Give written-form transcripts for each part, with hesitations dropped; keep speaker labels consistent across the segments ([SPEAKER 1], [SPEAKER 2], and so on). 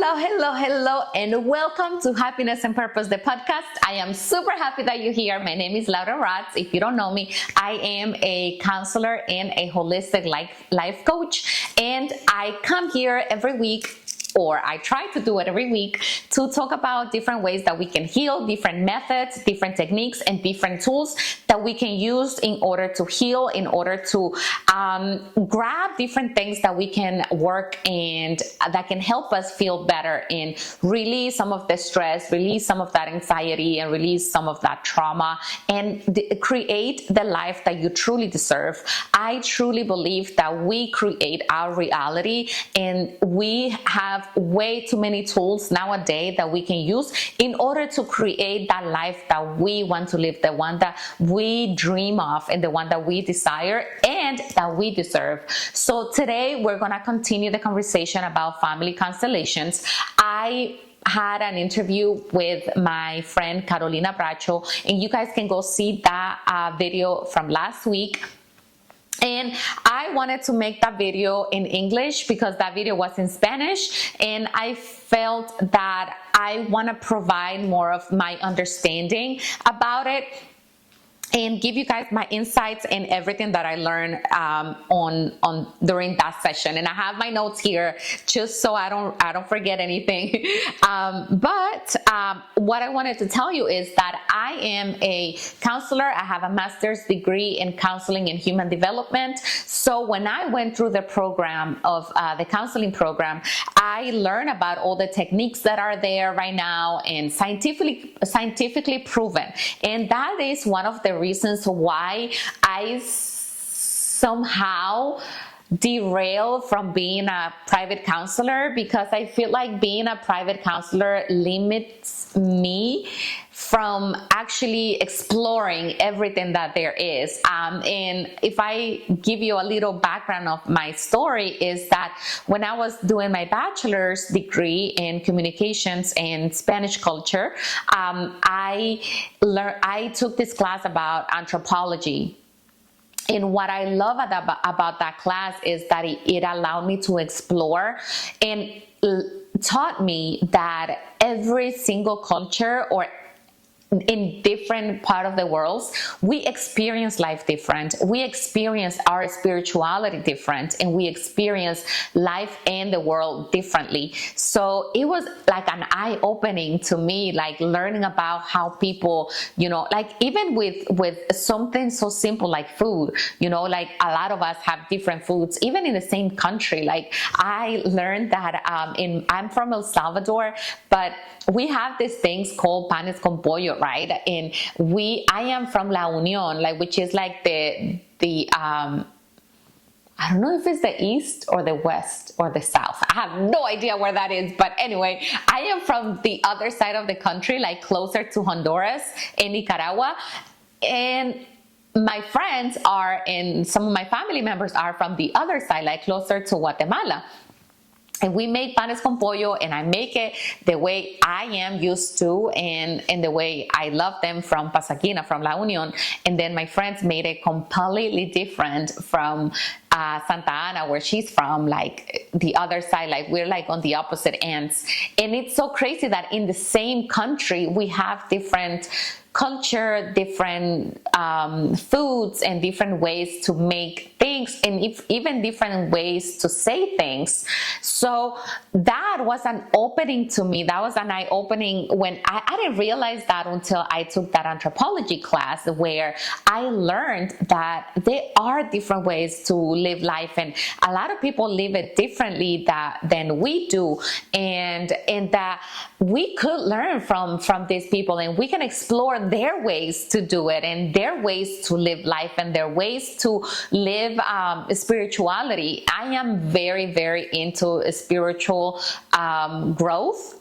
[SPEAKER 1] Hello, and welcome to Happiness and Purpose, the podcast. I am super happy that you're here. My name is Rodz. If you don't know me, I am a counselor and a holistic life coach, and I come here every week, or I try to do it every week, to talk about different ways that we can heal, different methods, different techniques, and different tools that we can use in order to heal, in order to grab different things that we can work and that can help us feel better and release some of the stress, release some of that anxiety, and release some of that trauma, and create the life that you truly deserve. I truly believe that we create our reality, and we have way too many tools nowadays that we can use in order to create that life that we want to live, the one that we dream of, and the one that we desire and that we deserve. So today we're going to continue the conversation about family constellations. I had an interview with my friend Carolina Bracho, and you guys can go see that video from last week. And I wanted to make that video in English because that video was in Spanish, and I felt that I want to provide more of my understanding about it and give you guys my insights and everything that I learned on during that session. And I have my notes here just so I don't forget anything. But what I wanted to tell you is that I am a counselor. I have a master's degree in counseling and human development. So when I went through the program of the counseling program, I learned about all the techniques that are there right now and scientifically proven. And that is one of the reasons why I somehow derail from being a private counselor, because I feel like being a private counselor limits me from actually exploring everything that there is. And if I give you a little background of my story, is that when I was doing my bachelor's degree in communications and Spanish culture, I took this class about anthropology. And what I love about that class is that it allowed me to explore and taught me that every single culture or in different part of the world, we experience life different. We experience our spirituality different, and we experience life and the world differently. So it was like an eye-opening to me, like learning about how people, like even with something so simple like food, like a lot of us have different foods, even in the same country. Like I learned that I'm from El Salvador, but we have these things called panes con pollo, right? And I am from La Union, which is like the I don't know if it's the east or the west or the south. I have no idea where that is. But anyway, I am from the other side of the country, like closer to Honduras and Nicaragua. And my friends and some of my family members are from the other side, like closer to Guatemala. And we make panes con pollo, and I make it the way I am used to and the way I love them from Pasaquina, from La Union. And then my friends made it completely different from Santa Ana, where she's from, like the other side, like we're like on the opposite ends. And it's so crazy that in the same country, we have different culture, different foods, and different ways to make things, and even different ways to say things. So that was an opening to me. That was an eye-opening when I didn't realize that until I took that anthropology class, where I learned that there are different ways to live life, and a lot of people live it differently than we do, and that we could learn from these people, and we can explore their ways to do it, and their ways to live life, and their ways to live spirituality. I am very, very into spiritual growth.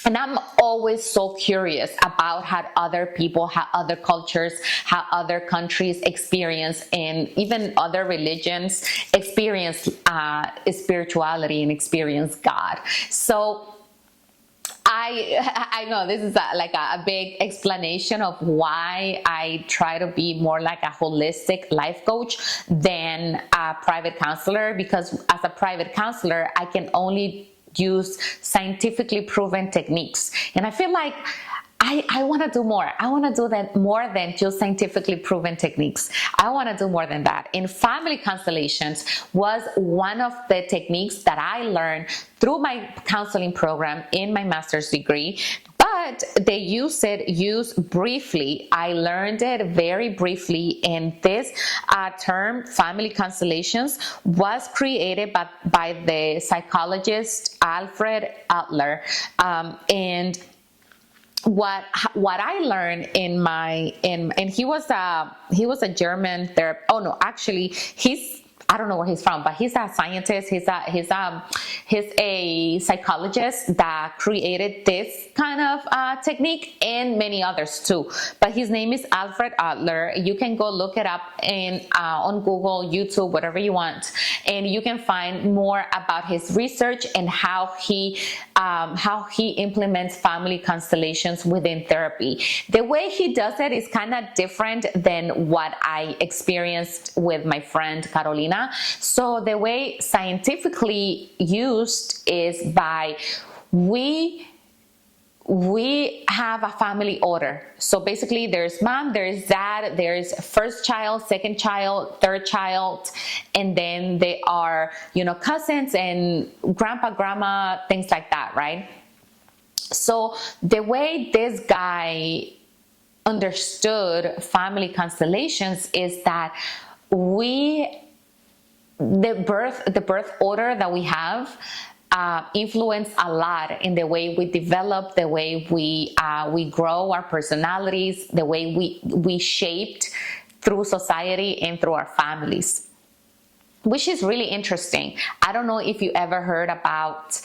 [SPEAKER 1] And I'm always so curious about how other people, how other cultures, how other countries experience, and even other religions experience spirituality and experience God. So I know this is a big explanation of why I try to be more like a holistic life coach than a private counselor, because as a private counselor, I can only use scientifically proven techniques. And I feel like I want to do more. I want to do that more than just scientifically proven techniques. I want to do more than that. And family constellations was one of the techniques that I learned through my counseling program in my master's degree. But they used briefly. I learned it very briefly, and this term, family constellations, was created by the psychologist Alfred Adler, and what I learned and he was a German therapist. Oh no, actually I don't know where he's from, but he's a scientist. He's a psychologist that created this kind of technique and many others too. But his name is Alfred Adler. You can go look it up on Google, YouTube, whatever you want, and you can find more about his research and how he implements family constellations within therapy. The way he does it is kind of different than what I experienced with my friend Carolina. So the way scientifically used is by we have a family order. So basically there's mom, there's dad, there's first child, second child, third child, and then they are, cousins and grandpa, grandma, things like that, right? So the way this guy understood family constellations is that the birth order that we have influence a lot in the way we develop, the way we grow our personalities, the way we shaped through society and through our families, which is really interesting. I don't know if you ever heard about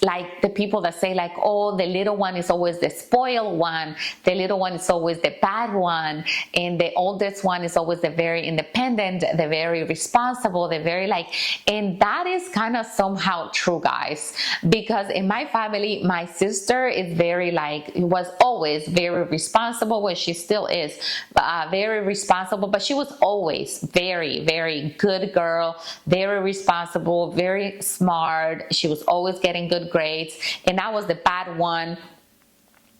[SPEAKER 1] like the people that say like, oh, the little one is always the spoiled one, the little one is always the bad one, and the oldest one is always the very independent, the very responsible, and that is kind of somehow true, guys, because in my family, my sister is was always very responsible, well, she still is very responsible, but she was always very, very good girl, very responsible, very smart. She was always getting good grades, and I was the bad one,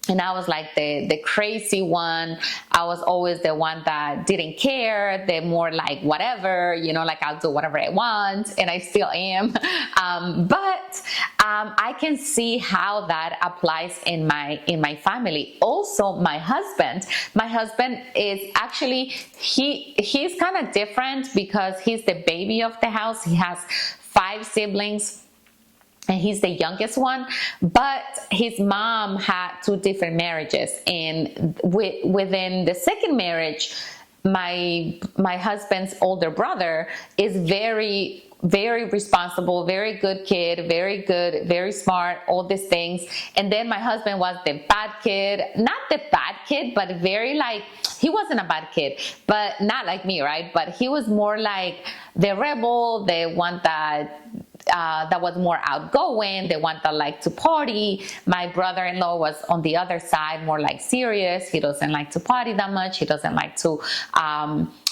[SPEAKER 1] and I was like the crazy one. I was always the one that didn't care, the more like whatever, like I'll do whatever I want, and I still am. But I can see how that applies in my family. Also, my husband is actually, he's kind of different because he's the baby of the house. He has 5 siblings. And he's the youngest one, but his mom had 2 different marriages, and within the second marriage, my husband's older brother is very, very responsible, very good kid, very good, very smart, all these things. And then my husband was the bad kid, not the bad kid, but very he wasn't a bad kid, but not like me, right? But he was more like the rebel, the one that was more outgoing, the one that liked to party. My brother-in-law was on the other side, more like serious. He doesn't like to party that much. He doesn't like to,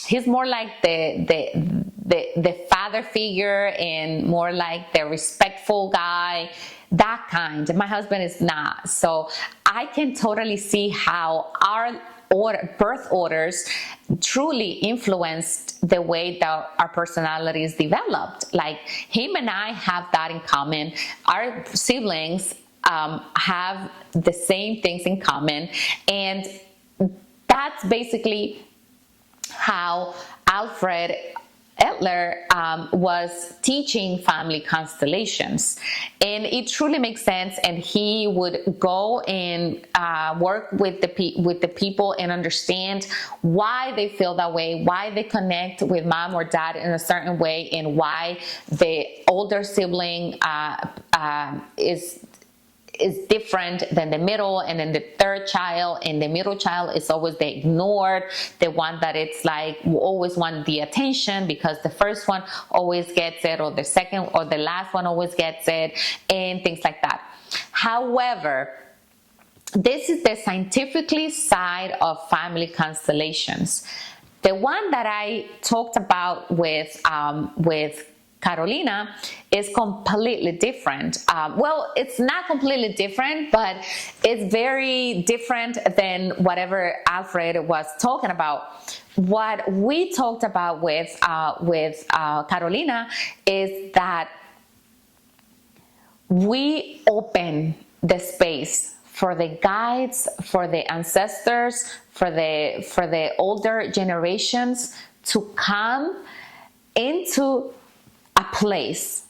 [SPEAKER 1] he's more like the father figure and more like the respectful guy, that kind. My husband is not. So I can totally see how our birth orders truly influenced the way that our personalities developed. Like him and I have that in common. Our siblings have the same things in common, and that's basically how Alfred Adler was teaching family constellations, and it truly makes sense. And he would go and work with the people and understand why they feel that way, why they connect with mom or dad in a certain way, and why the older sibling is different than the middle, and then the third child, and the middle child is always the ignored, the one that it's like always want the attention because the first one always gets it, or the second or the last one always gets it, and things like that. However, this is the scientifically side of family constellations. The one that I talked about with Carolina is completely different. Well, it's not completely different, but it's very different than whatever Alfred was talking about. What we talked about with Carolina is that we open the space for the guides, for the ancestors, for the older generations to come into a place.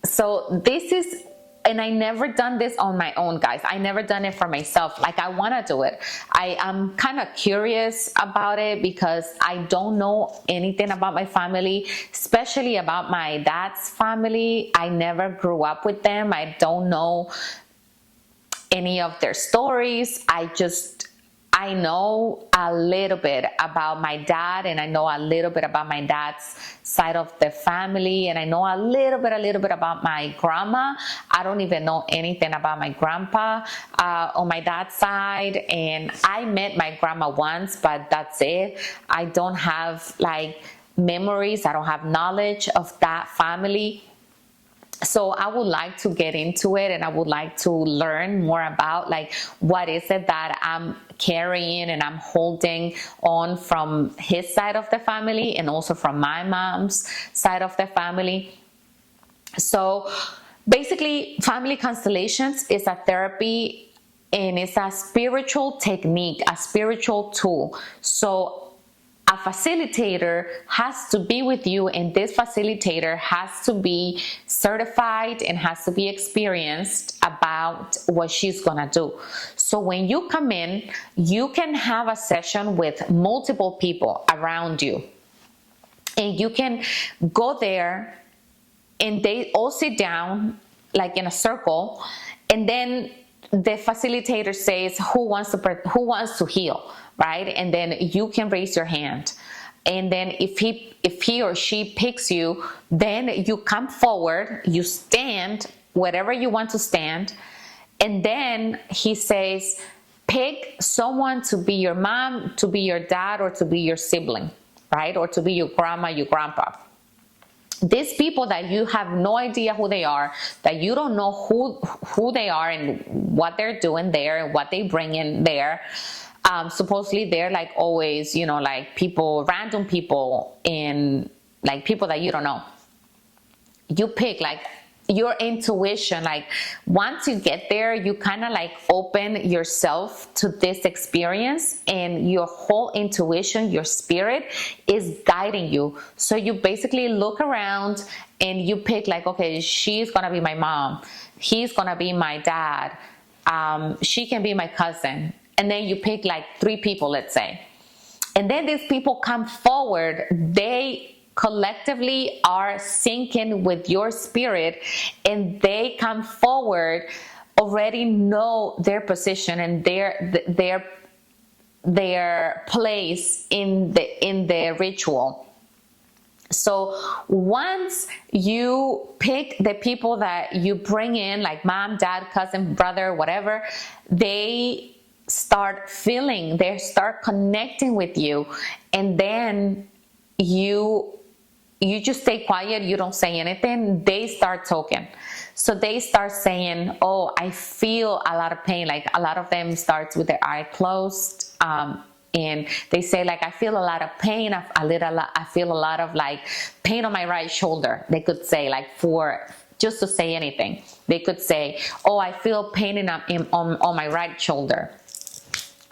[SPEAKER 1] So this is, and I never done this on my own, guys. I never done it for myself. Like, I want to do it. I am kind of curious about it because I don't know anything about my family, especially about my dad's family. I never grew up with them. I don't know any of their stories. I know a little bit about my dad, and I know a little bit about my dad's side of the family, and I know a little bit about my grandma. I don't even know anything about my grandpa on my dad's side, and I met my grandma once, but that's it. I don't have like memories. I don't have knowledge of that family. So I would like to get into it, and I would like to learn more about like what is it that I'm carrying and I'm holding on from his side of the family, and also from my mom's side of the family. So basically, family constellations is a therapy, and it's a spiritual technique, a spiritual tool. So a facilitator has to be with you, and this facilitator has to be certified and has to be experienced about what she's gonna do. So when you come in, you can have a session with multiple people around you, and you can go there and they all sit down like in a circle, and then the facilitator says who wants to heal, right? And then you can raise your hand, and then if he or she picks you, then you come forward, you stand whatever you want to stand, and then he says pick someone to be your mom, to be your dad, or to be your sibling, right? Or to be your grandma, your grandpa. These people that you have no idea who they are, that you don't know who they are and what they're doing there and what they bring in there. Supposedly they're like always, you know, like people, random people, and like people that you don't know. You pick like your intuition. Like once you get there, you kind of like open yourself to this experience, and your whole intuition, your spirit is guiding you. So you basically look around and you pick like, okay, she's gonna be my mom, he's gonna be my dad, she can be my cousin. And then you pick like 3 people, let's say, and then these people come forward. They collectively are syncing with your spirit, and they come forward, already know their position and their place in the ritual. So once you pick the people that you bring in, like mom, dad, cousin, brother, whatever, they start feeling, they start connecting with you, and then you just stay quiet, you don't say anything. They start talking. So they start saying, oh, I feel a lot of pain. Like a lot of them starts with their eye closed, and they say like, I feel a lot of pain. I feel a lot of like pain on my right shoulder. They could say like, for just to say anything, they could say, oh, I feel pain on my right shoulder.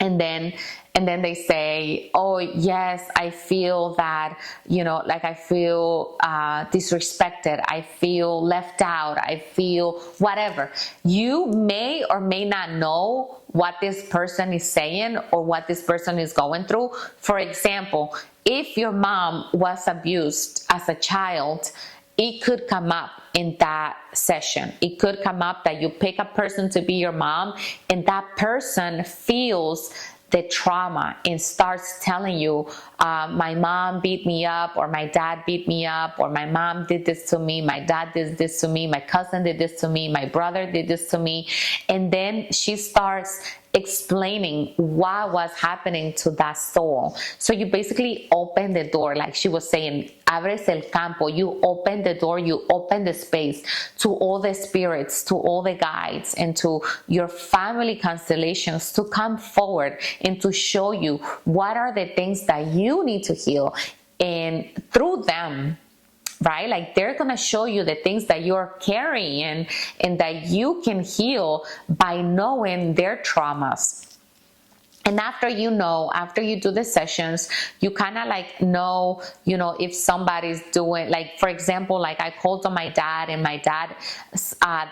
[SPEAKER 1] And then they say, oh yes, I feel that, you know, like I feel disrespected, I feel left out, I feel whatever. You may or may not know what this person is saying or what this person is going through. For example, if your mom was abused as a child, it could come up in that session. It could come up that you pick a person to be your mom, and that person feels the trauma and starts telling you, my mom beat me up, or my dad beat me up, or my mom did this to me, my dad did this to me, my cousin did this to me, my brother did this to me. And then she starts explaining what was happening to that soul. So you basically open the door, like she was saying, abres el campo, you open the door, you open the space to all the spirits, to all the guides, and to your family constellations to come forward and to show you what are the things that you need to heal. And through them, right, like they're gonna show you the things that you're carrying and that you can heal by knowing their traumas. And after you do the sessions, you kind of like know, if somebody's doing, like, for example, like I called on my dad, and my dad,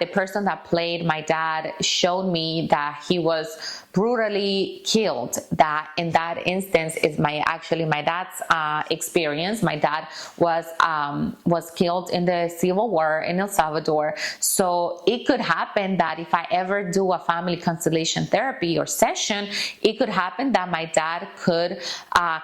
[SPEAKER 1] the person that played my dad showed me that he was brutally killed. That in that instance is my dad's experience. My dad was killed in the Civil War in El Salvador. So it could happen that if I ever do a family constellation therapy or session, it could happen that my dad could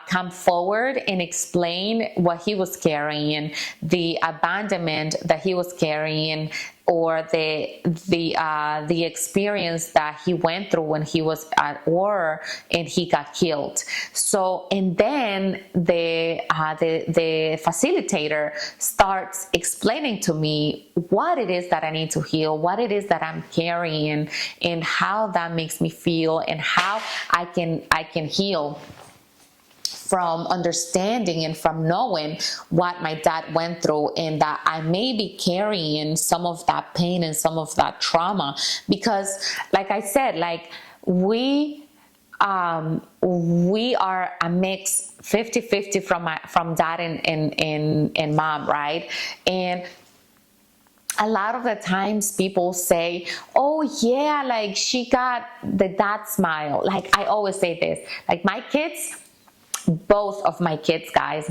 [SPEAKER 1] come forward and explain what he was carrying, the abandonment that he was carrying, or the experience that he went through when he was at war and he got killed. So, and then the facilitator starts explaining to me what it is that I need to heal, what it is that I'm carrying, and how that makes me feel, and how I can heal from understanding and from knowing what my dad went through, and that I may be carrying some of that pain and some of that trauma. Because like I said, like we are a mix 50-50 from dad and mom, right? And a lot of the times people say, oh yeah, like she got the dad smile. Like I always say this, like my kids, both of my kids, guys,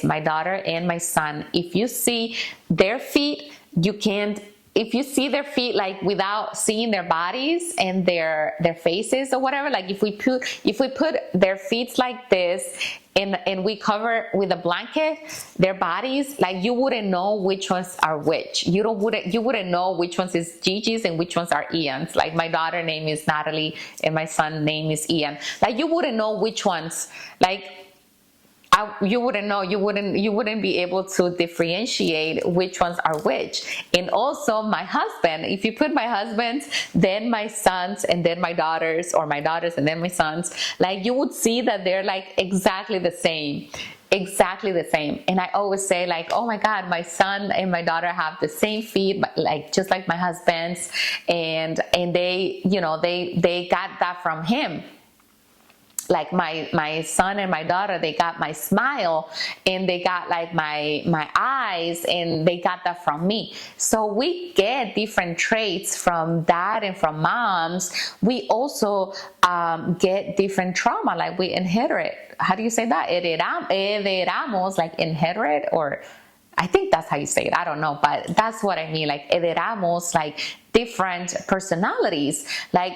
[SPEAKER 1] my daughter and my son, if you see their feet, if you see their feet like without seeing their bodies and their faces or whatever, like if we put their feet like this and we cover with a blanket their bodies, like you wouldn't know which ones are which. You wouldn't know which ones is Gigi's and which ones are Ian's. Like my daughter name is Natalie and my son name is Ian. Like you wouldn't know which ones, like you wouldn't know, you wouldn't be able to differentiate which ones are which. And also my husband, if you put my husband's, then my sons, and then my daughters, or my daughters and then my sons, like you would see that they're like exactly the same. And I always say like, oh my God, my son and my daughter have the same feet, like just like my husband's, and they they got that from him. Like my son and my daughter, they got my smile, and they got like my eyes, and they got that from me. So we get different traits from dad and from moms. We also get different trauma, like we inherit. How do you say that? Heredamos, like inherit, or I think that's how you say it. I don't know, but that's what I mean. Like heredamos, like different personalities. Like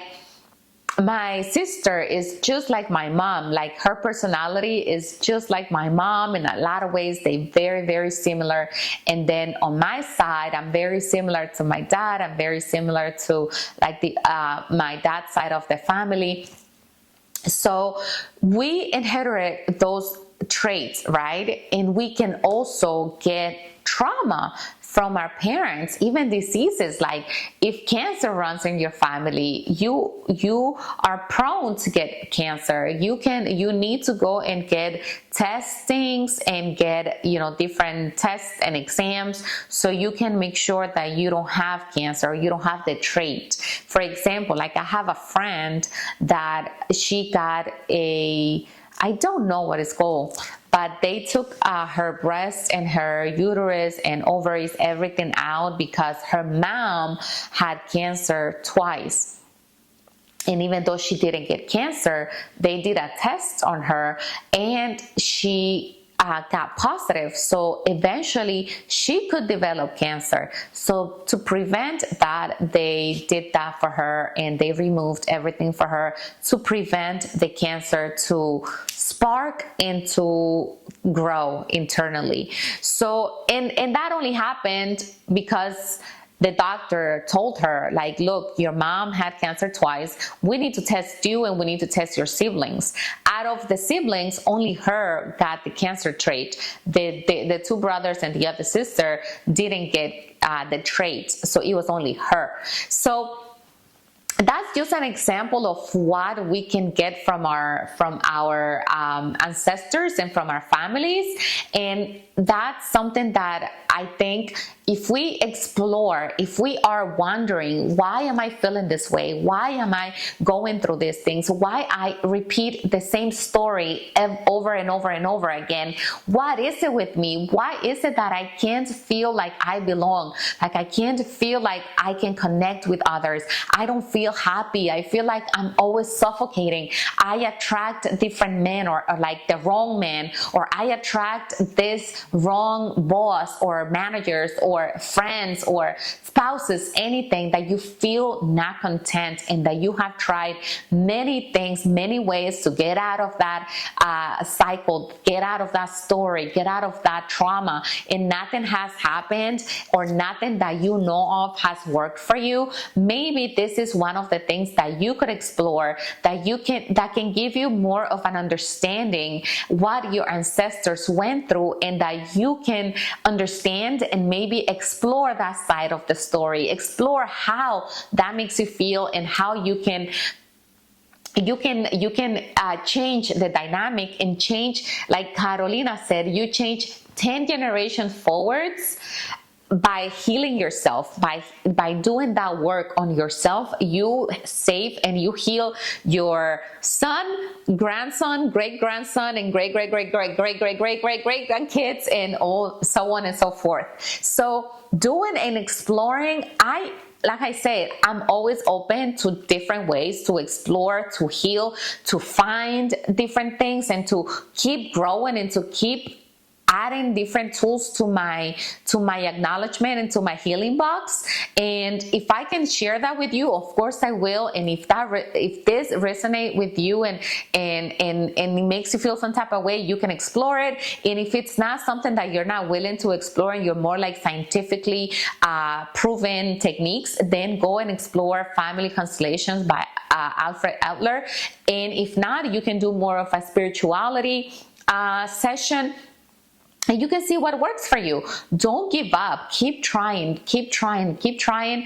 [SPEAKER 1] my sister is just like my mom. Like her personality is just like my mom in a lot of ways. They very, very similar. And then on my side, I'm very similar to my dad. I'm very similar to like my dad's side of the family. So we inherit those traits, right? And we can also get trauma from our parents, even diseases. Like if cancer runs in your family, you are prone to get cancer. You need to go and get testings and get different tests and exams so you can make sure that you don't have cancer, you don't have the trait. For example, like I have a friend that she got I don't know what it's called, but they took her breast and her uterus and ovaries, everything out, because her mom had cancer twice. And even though she didn't get cancer, they did a test on her and she got positive. So eventually she could develop cancer. So to prevent that, they did that for her, and they removed everything for her to prevent the cancer to spark and to grow internally. So and that only happened because the doctor told her, like, look, your mom had cancer twice. We need to test you and we need to test your siblings. Out of the siblings, only her got the cancer trait. The two brothers and the other sister didn't get the trait. So it was only her. So that's just an example of what we can get from our ancestors and from our families. And that's something that I think if we explore, if we are wondering, why am I feeling this way? Why am I going through these things? Why I repeat the same story over and over and over again? What is it with me? Why is it that I can't feel like I belong? Like I can't feel like I can connect with others. I don't feel happy. I feel like I'm always suffocating. I attract different men or like the wrong man, or I attract this wrong boss or managers or friends or spouses, anything that you feel not content and that you have tried many things, many ways to get out of that cycle, get out of that story, get out of that trauma, and nothing has happened or nothing that you know of has worked for you. Maybe this is one of the things that you could explore, that can give you more of an understanding what your ancestors went through, and that you can understand and maybe explore that side of the story, explore how that makes you feel and how you can change the dynamic and change, like Carolina said, you change 10 generations forwards by healing yourself, by doing that work on yourself. You save and you heal your son, grandson, great-grandson, and great-great-great-great-great-great-great-great-grandkids, and all so on and so forth. So doing and exploring, like I said, I'm always open to different ways to explore, to heal, to find different things, and to keep growing and to keep adding different tools to my acknowledgement and to my healing box. And if I can share that with you, of course I will. And if this resonate with you and it makes you feel some type of way, you can explore it. And if it's not something that you're not willing to explore and you're more like scientifically proven techniques, then go and explore Family Constellations by Alfred Adler. And if not, you can do more of a spirituality session, and you can see what works for you. Don't give up. Keep trying, keep trying, keep trying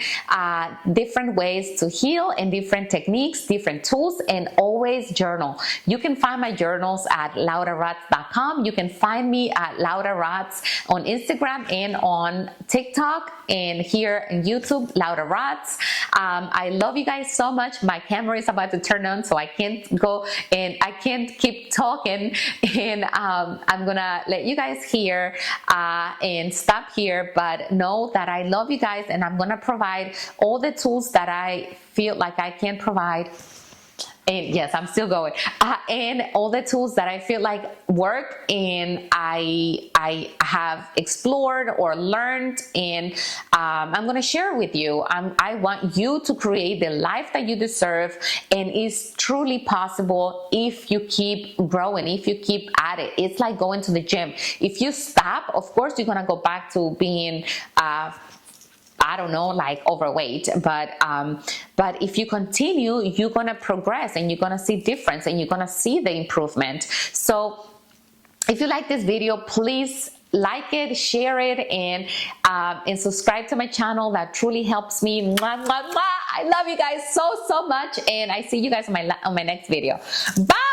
[SPEAKER 1] different ways to heal and different techniques, different tools, and always journal. You can find my journals at laurarodz.com. You can find me at Laura Rodz on Instagram and on TikTok, and here on YouTube, Laura Rodz. I love you guys so much. My camera is about to turn on, so I can't go and I can't keep talking, and I'm gonna let you guys hear and stop here, but know that I love you guys, and I'm gonna provide all the tools that I feel like I can provide. And yes, I'm still going. And all the tools that I feel like work and I have explored or learned, and I'm going to share with you. I want you to create the life that you deserve, and it's truly possible if you keep growing, if you keep at it. It's like going to the gym. If you stop, of course, you're going to go back to being I don't know, like overweight, but if you continue, you're gonna progress and you're gonna see difference and you're gonna see the improvement. So if you like this video, please like it, share it, and subscribe to my channel. That truly helps me. Mwah, mwah, mwah. I love you guys so much, and I see you guys on my next video. Bye.